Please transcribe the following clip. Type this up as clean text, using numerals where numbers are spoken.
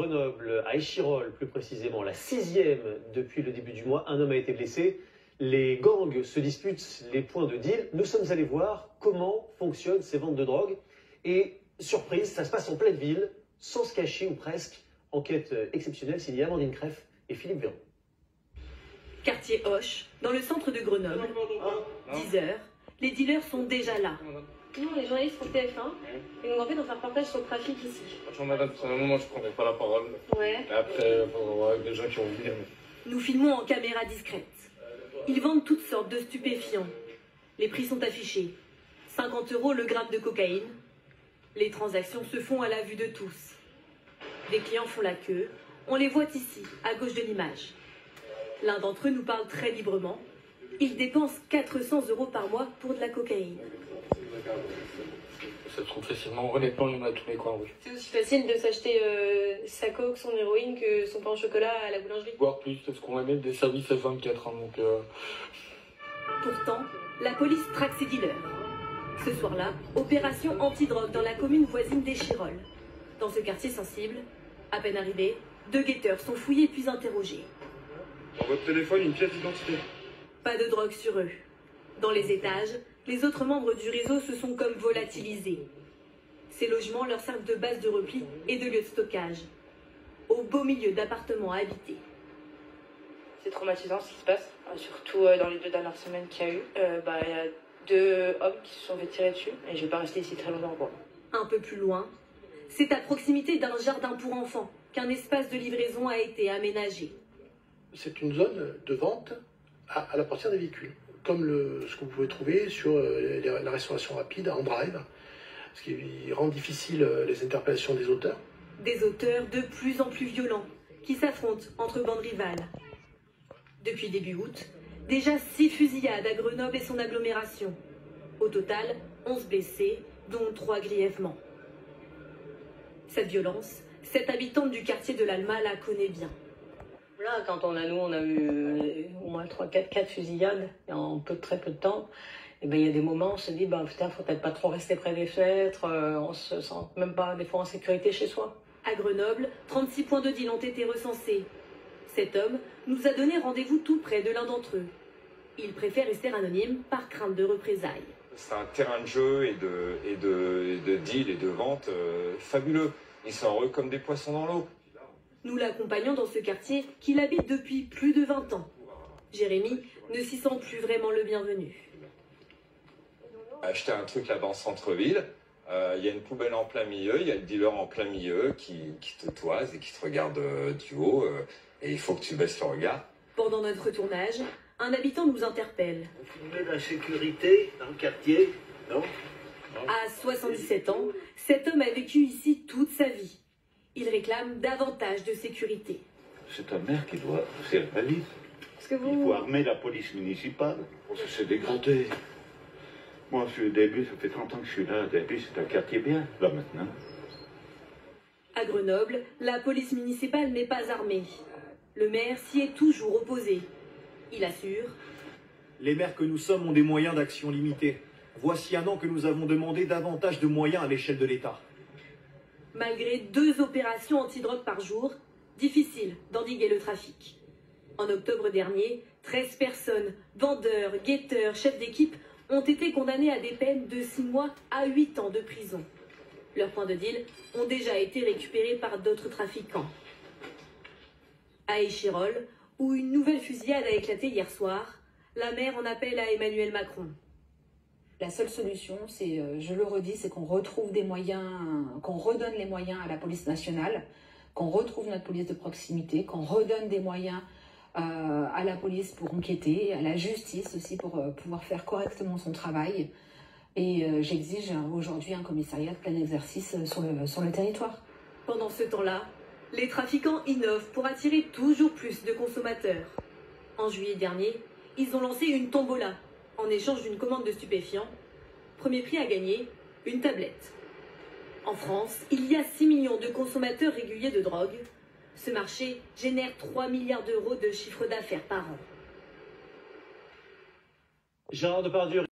Grenoble, à Échirolles plus précisément, la 6e depuis le début du mois. Un homme a été blessé. Les gangs se disputent les points de deal. Nous sommes allés voir comment fonctionnent ces ventes de drogue. Et surprise, ça se passe en pleine ville, sans se cacher ou presque. Enquête exceptionnelle signée Amandine Creff et Philippe Véran. Quartier Hoche, dans le centre de Grenoble. 10 heures, les dealers sont déjà là. Nous, on est journalistes pour TF1 et donc en fait on fait un reportage sur le trafic ici. Franchement, madame, personnellement, je ne prendrai pas la parole. Ouais. Et après, il faut voir avec des gens qui vont venir. Nous filmons en caméra discrète. Ils vendent toutes sortes de stupéfiants. Les prix sont affichés. 50 € le gramme de cocaïne. Les transactions se font à la vue de tous. Des clients font la queue. On les voit ici, à gauche de l'image. L'un d'entre eux nous parle très librement. Il dépense 400 € par mois pour de la cocaïne. Ça se trouve facilement. Honnêtement, il y en a à tous les coins, oui. C'est aussi facile de s'acheter sa coke, son héroïne que son pain au chocolat à la boulangerie. Voire plus, parce qu'on va mettre des services F24. Donc, Pourtant, la police traque ses dealers. Ce soir-là, opération antidrogue dans la commune voisine d'Échirolles. Dans ce quartier sensible, à peine arrivés, 2 guetteurs sont fouillés puis interrogés. Dans votre téléphone, une pièce d'identité. Pas de drogue sur eux. Dans les étages, les autres membres du réseau se sont comme volatilisés. Ces logements leur servent de base de repli et de lieu de stockage. Au beau milieu d'appartements habités. C'est traumatisant ce qui se passe, surtout dans les 2 dernières semaines qu'il y a eu. Il y a 2 hommes qui se sont fait tirer dessus et je vais pas rester ici très longtemps. Un peu plus loin, c'est à proximité d'un jardin pour enfants qu'un espace de livraison a été aménagé. C'est une zone de vente à la portière des véhicules, comme ce que vous pouvez trouver sur la restauration rapide en drive, ce qui rend difficile les interpellations des auteurs. Des auteurs de plus en plus violents qui s'affrontent entre bandes rivales. Depuis début août, déjà 6 fusillades à Grenoble et son agglomération. Au total, 11 blessés, dont 3 grièvement. Cette violence, cette habitante du quartier de l'Alma la connaît bien. Là, quand on a eu au moins 4 fusillades en très peu de temps, et il y a des moments où on se dit, putain, faut peut-être pas trop rester près des fenêtres, on se sent même pas des fois en sécurité chez soi. À Grenoble, 36 points de deal ont été recensés. Cet homme nous a donné rendez-vous tout près de l'un d'entre eux. Il préfère rester anonyme par crainte de représailles. C'est un terrain de jeu et de deal et de vente fabuleux. Ils sont heureux comme des poissons dans l'eau. Nous l'accompagnons dans ce quartier qu'il habite depuis plus de 20 ans. Jérémy ne s'y sent plus vraiment le bienvenu. Acheter un truc là-bas en centre-ville, il y a une poubelle en plein milieu, il y a le dealer en plein milieu qui te toise et qui te regarde du haut. Et il faut que tu baisses le regard. Pendant notre tournage, un habitant nous interpelle. Vous filmez la sécurité dans le quartier, non? À 77 ans, cet homme a vécu ici toute sa vie. Il réclame davantage de sécurité. C'est un maire qui doit faire la valise. Il faut armer la police municipale. C'est dégradé. Moi, au début, ça fait 30 ans que je suis là. Au début, c'est un quartier bien. Là, maintenant. À Grenoble, la police municipale n'est pas armée. Le maire s'y est toujours opposé. Il assure. Les maires que nous sommes ont des moyens d'action limités. Voici un an que nous avons demandé davantage de moyens à l'échelle de l'État. Malgré 2 opérations antidrogue par jour, difficile d'endiguer le trafic. En octobre dernier, 13 personnes, vendeurs, guetteurs, chefs d'équipe, ont été condamnés à des peines de 6 mois à 8 ans de prison. Leurs points de deal ont déjà été récupérés par d'autres trafiquants. À Échirolles, où une nouvelle fusillade a éclaté hier soir, la maire en appelle à Emmanuel Macron. La seule solution, c'est, je le redis, c'est qu'on retrouve des moyens, qu'on redonne les moyens à la police nationale, qu'on retrouve notre police de proximité, qu'on redonne des moyens à la police pour enquêter, à la justice aussi pour pouvoir faire correctement son travail. Et j'exige aujourd'hui un commissariat de plein exercice sur le territoire. Pendant ce temps-là, les trafiquants innovent pour attirer toujours plus de consommateurs. En juillet dernier, ils ont lancé une tombola en échange d'une commande de stupéfiants. Premier prix à gagner, une tablette. En France, il y a 6 millions de consommateurs réguliers de drogue. Ce marché génère 3 milliards d'euros de chiffre d'affaires par an. Gérard Depardieu.